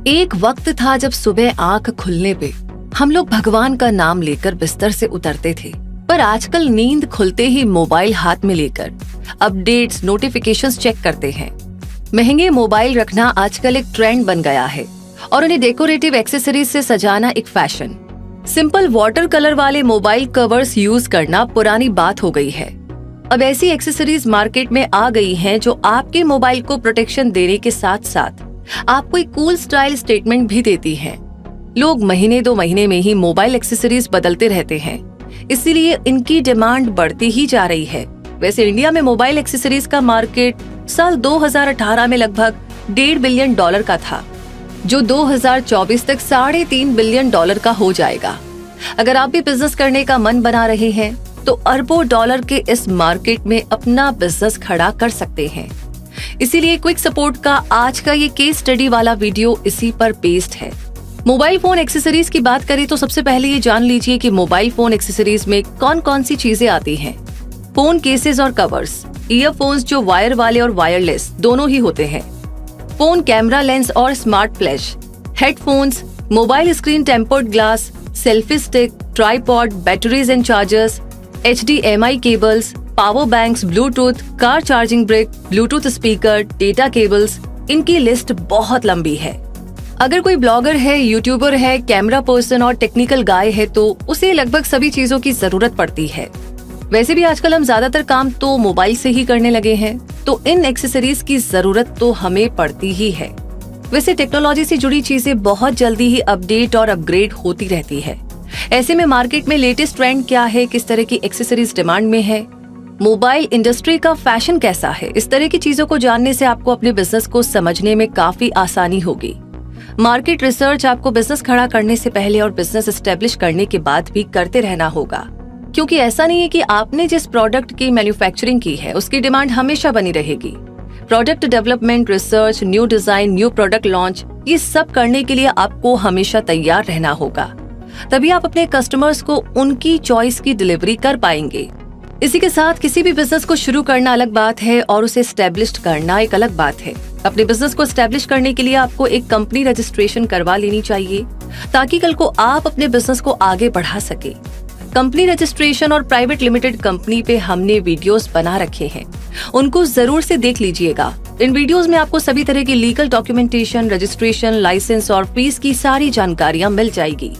एक वक्त था जब सुबह आंख खुलने पे हम लोग भगवान का नाम लेकर बिस्तर से उतरते थे, पर आजकल नींद खुलते ही मोबाइल हाथ में लेकर अपडेट्स, नोटिफिकेशंस चेक करते हैं। महंगे मोबाइल रखना आजकल एक ट्रेंड बन गया है और उन्हें डेकोरेटिव एक्सेसरीज से सजाना एक फैशन। सिंपल वाटर कलर वाले मोबाइल कवर्स यूज करना पुरानी बात हो गई है। अब ऐसी एक्सेसरीज मार्केट में आ गई हैं जो आपके मोबाइल को प्रोटेक्शन देने के साथ साथ आपको एक कूल स्टाइल स्टेटमेंट भी देती हैं। लोग महीने 2 महीने में ही मोबाइल एक्सेसरीज बदलते रहते हैं, इसीलिए इनकी डिमांड बढ़ती ही जा रही है। वैसे इंडिया में मोबाइल एक्सेसरीज का मार्केट साल 2018 में लगभग $1.5 बिलियन का था, जो 2024 तक $3.5 बिलियन का हो जाएगा। अगर आप भी बिजनेस करने का मन बना रहे हैं तो अरबों डॉलर के इस मार्केट में अपना बिजनेस खड़ा कर सकते हैं। इसीलिए क्विक सपोर्ट का आज का ये केस स्टडी वाला वीडियो इसी पर बेस्ड है। मोबाइल फोन एक्सेसरीज की बात करें तो सबसे पहले ये जान लीजिए कि मोबाइल फोन एक्सेसरीज में कौन कौन सी चीजें आती हैं। फोन केसेस और कवर्स, ईयरफोन्स जो वायर वाले और वायरलेस दोनों ही होते हैं, फोन कैमरा लेंस और smart flash, headphones, mobile screen tempered glass, selfie stick, tripod, batteries and chargers, HDMI cables, power banks, Bluetooth, car charging brick, Bluetooth speaker, data cables, इनकी list बहुत लंबी है। अगर कोई ब्लॉगर है, यूट्यूबर है, camera person और टेक्निकल गाय है तो उसे लगभग सभी चीजों की जरूरत पड़ती है। वैसे भी आजकल हम ज्यादातर काम तो मोबाइल से ही करने लगे हैं, तो इन एक्सेसरीज की जरूरत तो हमें पड़ती ही है। वैसे टेक्नोलॉजी से जुड़ी चीजें बहुत जल्दी ही अपडेट और अपग्रेड होती रहती है। ऐसे में मार्केट में लेटेस्ट ट्रेंड क्या है, किस तरह की एक्सेसरीज डिमांड में है, मोबाइल इंडस्ट्री का फैशन कैसा है, इस तरह की चीजों को जानने से आपको अपने बिजनेस को समझने में काफी आसानी होगी। मार्केट रिसर्च आपको बिजनेस खड़ा करने से पहले और बिजनेस एस्टेब्लिश करने के बाद भी करते रहना होगा, क्योंकि ऐसा नहीं है कि आपने जिस प्रोडक्ट की मैन्युफैक्चरिंग की है उसकी डिमांड हमेशा बनी रहेगी। Product development, research, new design, new product launch, ये सब करने के लिए आपको हमेशा तैयार रहना होगा, तभी आप अपने कस्टमर्स को उनकी चॉइस की डिलीवरी कर पाएंगे। इसी के साथ किसी भी बिजनेस को शुरू करना अलग बात है और उसे एस्टेब्लिश करना एक अलग बात है। अपने बिजनेस को एस्टेब्लिश करने के लिए आपको एक कंपनी रजिस्ट्रेशन करवा लेनी चाहिए, ताकि कल को आप अपने बिजनेस को आगे बढ़ा सके। कंपनी रजिस्ट्रेशन और प्राइवेट लिमिटेड कंपनी पे हमने वीडियोस बना रखे हैं, उनको जरूर से देख लीजिएगा। इन वीडियोस में आपको सभी तरह की लीगल डॉक्यूमेंटेशन, रजिस्ट्रेशन, लाइसेंस और फीस की सारी जानकारियां मिल जाएगी।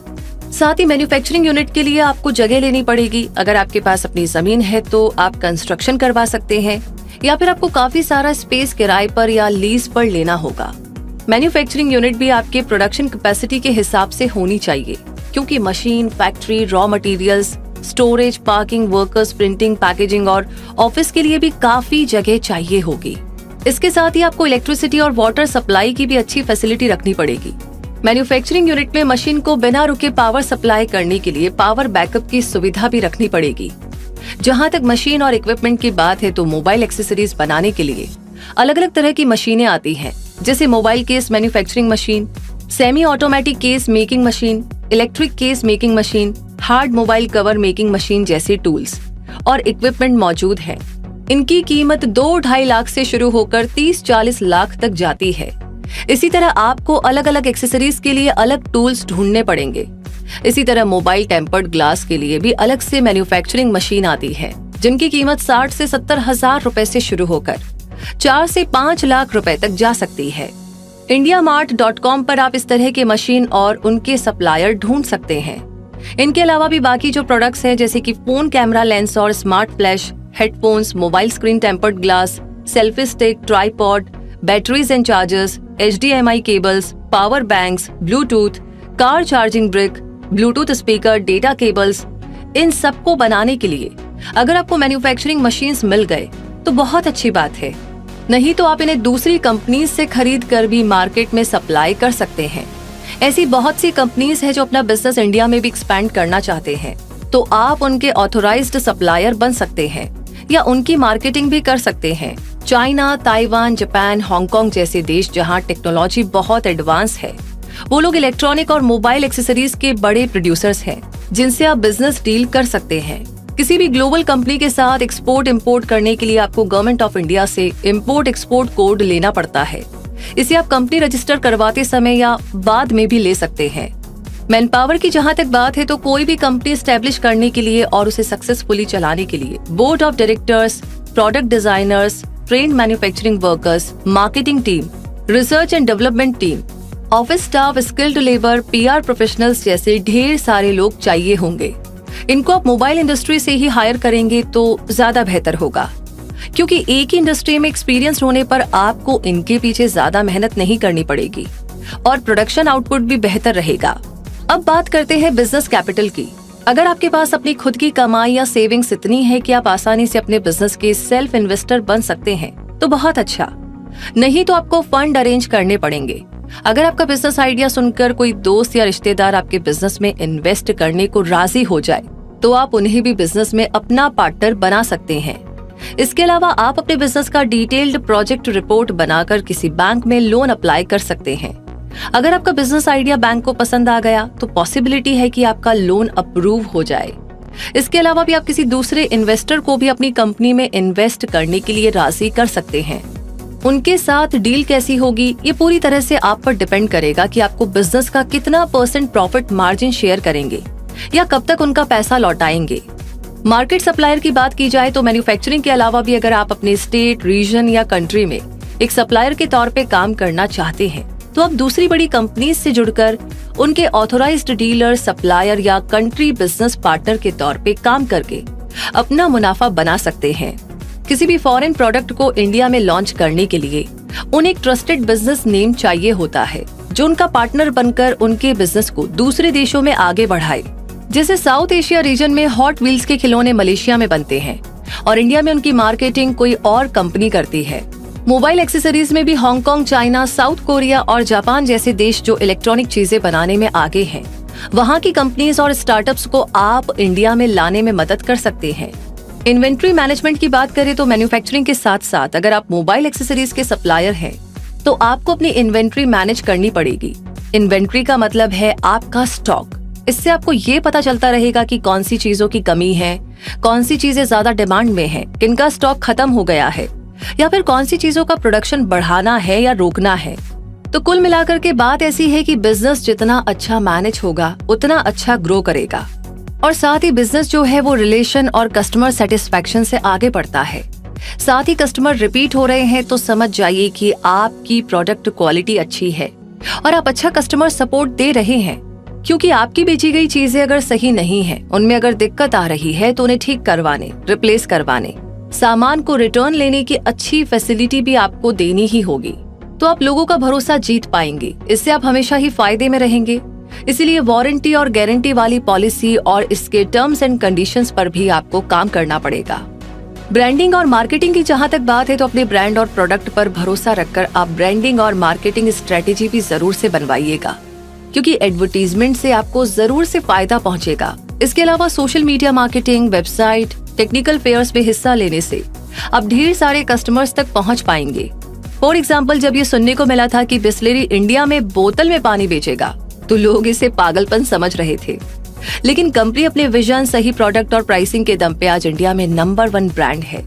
साथ ही मैन्युफैक्चरिंग यूनिट के लिए आपको जगह लेनी पड़ेगी। अगर आपके पास अपनी जमीन है तो आप कंस्ट्रक्शन करवा सकते हैं, या फिर आपको काफी सारा स्पेस किराए पर या लीज पर लेना होगा। मैन्युफैक्चरिंग यूनिट भी आपके प्रोडक्शन कैपेसिटी के हिसाब से होनी चाहिए, क्योंकि machine, factory, raw materials, storage, parking, workers, printing, packaging और ऑफिस के लिए भी काफी जगह चाहिए होगी। इसके साथ ही आपको इलेक्ट्रिसिटी और वाटर सप्लाई की भी अच्छी फैसिलिटी रखनी पड़ेगी। मैन्युफैक्चरिंग यूनिट में मशीन को बिना रुके पावर सप्लाई करने के लिए पावर बैकअप की सुविधा भी रखनी पड़ेगी। जहां तक मशीन और इक्विपमेंट की बात है तो मोबाइल एक्सेसरीज बनाने के लिए अलग अलग तरह की मशीनें आती हैं, जैसे mobile case manufacturing machine, semi automatic case making machine, electric case making machine, hard mobile cover making machine जैसे टूल्स और इक्विपमेंट मौजूद है। इनकी कीमत 2-2.5 लाख से शुरू होकर 30-40 लाख तक जाती है। इसी तरह आपको अलग अलग एक्सेसरीज के लिए अलग टूल्स ढूंढने पड़ेंगे। इसी तरह मोबाइल टेम्पर्ड ग्लास के लिए भी अलग से मैन्युफैक्चरिंग मशीन आती है, जिनकी कीमत 60 से 70 हजार रुपए से शुरू होकर 4 से 5 लाख रुपए तक जा सकती है। indiamart.com पर आप इस तरह के मशीन और उनके सप्लायर ढूंढ सकते हैं। इनके अलावा भी बाकी जो प्रोडक्ट्स हैं, जैसे कि फोन कैमरा लेंस और smart flash, headphones, mobile screen tempered glass, selfie stick, tripod, batteries and chargers, HDMI cables, power banks, Bluetooth, car charging brick, Bluetooth speaker, data cables, इन सबको बनाने के लिए अगर आपको मैन्युफैक्चरिंग मशीन्स मिल गए तो बहुत अच्छी बात है, नहीं तो आप इन्हें दूसरी कंपनीज से खरीद कर भी मार्केट में सप्लाई कर सकते हैं। ऐसी बहुत सी कंपनीज हैं जो अपना बिजनेस इंडिया में भी एक्सपैंड करना चाहते हैं, तो आप उनके ऑथोराइज्ड सप्लायर बन सकते हैं या उनकी मार्केटिंग भी कर सकते हैं। चाइना, ताइवान, जापान, हांगकांग जैसे देश जहां टेक्नोलॉजी बहुत एडवांस है, वो लोग इलेक्ट्रॉनिक और मोबाइल एक्सेसरीज के बड़े प्रोड्यूसर्स हैं, जिनसे आप बिजनेस डील कर सकते हैं। किसी भी ग्लोबल कंपनी के साथ एक्सपोर्ट इंपोर्ट करने के लिए आपको गवर्नमेंट ऑफ इंडिया से इंपोर्ट एक्सपोर्ट कोड लेना पड़ता है। इसे आप कंपनी रजिस्टर करवाते समय या बाद में भी ले सकते हैं। मैन पावर की जहां तक बात है तो कोई भी कंपनी स्टैब्लिश करने के लिए और उसे सक्सेसफुली चलाने के लिए board of directors, product designers, trained manufacturing workers, marketing team, research and development team, office staff, skilled labour, PR professionals जैसे ढेर सारे लोग चाहिए होंगे। इनको आप मोबाइल इंडस्ट्री से ही हायर करेंगे तो ज्यादा बेहतर होगा, क्योंकि एक ही इंडस्ट्री में एक्सपीरियंस होने पर आपको इनके पीछे ज्यादा मेहनत नहीं करनी पड़ेगी और प्रोडक्शन आउटपुट भी बेहतर रहेगा। अब बात करते हैं बिजनेस कैपिटल की। अगर आपके पास अपनी खुद की कमाई या सेविंग्स इतनी है कि आप आसानी से अपने बिजनेस के सेल्फ इन्वेस्टर बन सकते हैं तो बहुत अच्छा, नहीं तो आपको फंड अरेंज करने पड़ेंगे। अगर आपका बिजनेस आइडिया सुनकर कोई दोस्त या रिश्तेदार आपके बिजनेस में इन्वेस्ट करने को राजी हो जाए तो आप उन्हें भी बिजनेस में अपना पार्टनर बना सकते हैं। इसके अलावा आप अपने बिजनेस का डिटेल्ड प्रोजेक्ट रिपोर्ट बनाकर किसी बैंक में लोन अप्लाई कर सकते हैं। अगर आपका बिजनेस आइडिया बैंक को पसंद आ गया तो पॉसिबिलिटी है कि आपका लोन अप्रूव हो जाए। इसके अलावा भी आप किसी दूसरे इन्वेस्टर को भी अपनी कंपनी में इन्वेस्ट करने के लिए राजी कर सकते हैं। उनके साथ डील कैसी होगी ये पूरी तरह से आप पर डिपेंड करेगा कि आपको बिजनेस का कितना % प्रॉफिट मार्जिन शेयर करेंगे या कब तक उनका पैसा लौटाएंगे। मार्केट सप्लायर की बात की जाए तो मैन्युफैक्चरिंग के अलावा भी अगर आप अपने स्टेट, रीजन या कंट्री में एक सप्लायर के तौर पे काम करना चाहते हैं तो आप दूसरी बड़ी कंपनीज से जुड़कर उनके ऑथोराइज्ड डीलर, सप्लायर या कंट्री बिजनेस पार्टनर के तौर पे काम करके अपना मुनाफा बना सकते हैं। किसी भी फॉरेन प्रोडक्ट को इंडिया में लॉन्च करने के लिए उन्हें एक ट्रस्टेड बिजनेस नेम चाहिए होता है जो उनका पार्टनर बनकर उनके बिजनेस को दूसरे देशों में आगे बढ़ाए। जैसे साउथ एशिया रीजन में हॉट व्हील्स के खिलौने मलेशिया में बनते हैं और इंडिया में उनकी मार्केटिंग कोई और कंपनी करती है। मोबाइल एक्सेसरीज में भी हांगकांग, चाइना, साउथ कोरिया और जापान जैसे देश जो इलेक्ट्रॉनिक चीजें बनाने में आगे हैं, वहाँ की कंपनीज और स्टार्टअप्स को आप इंडिया में लाने में मदद कर सकते हैं। इन्वेंट्री मैनेजमेंट की बात करें तो मैन्युफैक्चरिंग के साथ साथ अगर आप मोबाइल एक्सेसरीज के सप्लायर हैं तो आपको अपनी इन्वेंट्री मैनेज करनी पड़ेगी। इन्वेंट्री का मतलब है आपका स्टॉक। इससे आपको ये पता चलता रहेगा कि कौन सी चीजों की कमी है, कौन सी चीजें ज्यादा डिमांड में है, किनका स्टॉक खत्म हो गया है या फिर कौन सी चीजों का प्रोडक्शन बढ़ाना है या रोकना है। तो कुल मिलाकर के बात ऐसी है कि बिजनेस जितना अच्छा मैनेज होगा उतना अच्छा ग्रो करेगा और साथ ही बिजनेस जो है वो रिलेशन और कस्टमर सेटिस्फैक्शन से आगे बढ़ता है। साथ ही कस्टमर रिपीट हो रहे हैं तो समझ जाइए कि आपकी प्रोडक्ट क्वालिटी अच्छी है और आप अच्छा कस्टमर सपोर्ट दे रहे हैं, क्योंकि आपकी बेची गई चीजें अगर सही नहीं है, उनमें अगर दिक्कत आ रही है तो उन्हें ठीक करवाने, रिप्लेस करवाने, सामान को रिटर्न लेने की अच्छी फैसिलिटी भी आपको देनी ही होगी। तो आप लोगों का भरोसा जीत पाएंगे। इससे आप हमेशा ही फायदे में रहेंगे। इसीलिए वारंटी और गारंटी वाली पॉलिसी और इसके टर्म्स एंड कंडीशंस पर भी आपको काम करना पड़ेगा। ब्रांडिंग और मार्केटिंग की जहां तक बात है तो अपने ब्रांड और प्रोडक्ट पर भरोसा रखकर आप ब्रांडिंग और मार्केटिंग स्ट्रेटेजी भी जरूर से बनवाइएगा, क्योंकि एडवर्टीजमेंट से आपको जरूर से फायदा पहुंचेगा। इसके अलावा social media marketing, website, technical fairs में हिस्सा लेने से आप ढेर सारे कस्टमर्स तक पहुंच पाएंगे। फॉर एग्जाम्पल, जब ये सुनने को मिला था कि बिस्लेरी इंडिया में बोतल में पानी बेचेगा तो लोग इसे पागलपन समझ रहे थे, लेकिन कंपनी अपने विजन, सही प्रोडक्ट और प्राइसिंग के दम पे आज इंडिया में नंबर 1 ब्रांड है।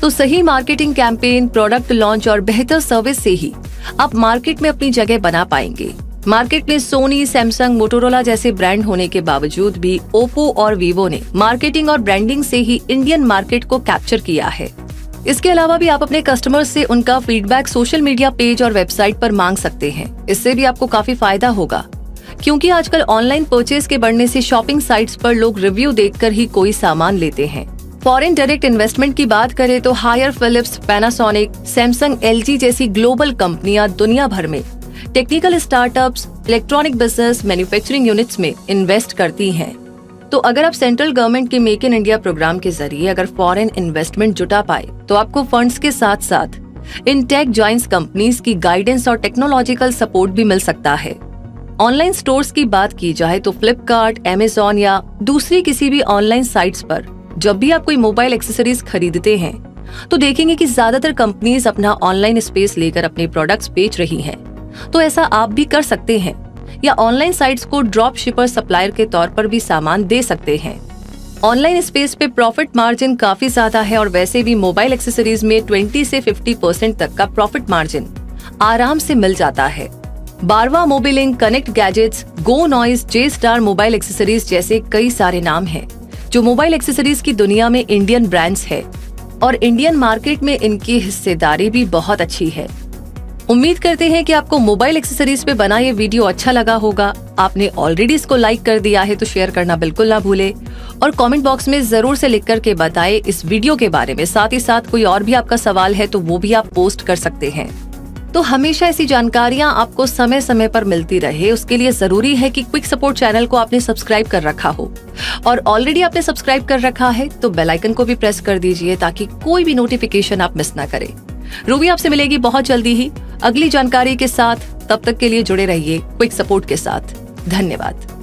तो सही मार्केटिंग कैंपेन, प्रोडक्ट लॉन्च और बेहतर सर्विस से ही आप मार्केट में अपनी जगह बना पाएंगे। मार्केट में सोनी, सैमसंग, मोटोरोला जैसे ब्रांड होने के बावजूद भी ओप्पो और वीवो ने मार्केटिंग और ब्रांडिंग से ही इंडियन मार्केट को कैप्चर किया है। इसके अलावा भी आप अपने कस्टमर्स से उनका फीडबैक सोशल मीडिया पेज और वेबसाइट पर मांग सकते हैं। इससे भी आपको काफी फायदा होगा, क्योंकि आजकल ऑनलाइन परचेज के बढ़ने से शॉपिंग साइट्स पर लोग रिव्यू देखकर ही कोई सामान लेते हैं। फॉरेन डायरेक्ट इन्वेस्टमेंट की बात करें तो Haier, Philips, Panasonic, Samsung, LG जैसी ग्लोबल कंपनियां दुनिया भर में technical startups, electronic business, manufacturing units में इन्वेस्ट करती हैं। तो अगर आप सेंट्रल गवर्नमेंट के मेक इन इंडिया प्रोग्राम के जरिए अगर फॉरेन इन्वेस्टमेंट जुटा पाए तो आपको फंड्स के साथ साथ इन टेक जॉइंट्स कंपनीज की गाइडेंस और टेक्नोलॉजिकल सपोर्ट भी मिल सकता है। ऑनलाइन स्टोर्स की बात की जाए तो फ्लिपकार्ट, अमेज़न या दूसरी किसी भी ऑनलाइन साइट्स पर जब भी आप कोई मोबाइल एक्सेसरीज खरीदते हैं तो देखेंगे कि ज्यादातर कंपनीज अपना ऑनलाइन स्पेस लेकर अपने प्रोडक्ट्स बेच रही हैं। तो ऐसा आप भी कर सकते हैं या ऑनलाइन साइट्स को ड्रॉप शिपर सप्लायर के तौर पर भी सामान दे सकते हैं। ऑनलाइन स्पेस पे प्रॉफिट मार्जिन काफी ज्यादा है और वैसे भी मोबाइल एक्सेसरीज में 20 से 50% तक का प्रॉफिट मार्जिन आराम से मिल जाता है। बारवा मोबिलिंक, कनेक्ट गैजेट्स, गो नॉइज, जे स्टार मोबाइल एक्सेसरीज जैसे कई सारे नाम हैं जो मोबाइल एक्सेसरीज की दुनिया में इंडियन ब्रांड्स है और इंडियन मार्केट में इनकी हिस्सेदारी भी बहुत अच्छी है। उम्मीद करते हैं कि आपको मोबाइल एक्सेसरीज पे बना ये वीडियो अच्छा लगा होगा। आपने ऑलरेडी इसको लाइक कर दिया है तो शेयर करना बिल्कुल ना भूले और कमेंट बॉक्स में जरूर से लिख करके बताएं इस वीडियो के बारे में। साथ ही साथ कोई और भी आपका सवाल है तो वो भी आप पोस्ट कर सकते हैं। तो हमेशा ऐसी जानकारियां आपको समय समय पर मिलती रहे, उसके लिए जरूरी है कि क्विक सपोर्ट चैनल को आपने सब्सक्राइब कर रखा हो और ऑलरेडी आपने सब्सक्राइब कर रखा है तो बेल आइकन को भी प्रेस कर दीजिए ताकि कोई भी नोटिफिकेशन आप मिस ना करें। रूबी आपसे मिलेगी बहुत जल्दी ही अगली जानकारी के साथ। तब तक के लिए जुड़े रहिए क्विक सपोर्ट के साथ। धन्यवाद।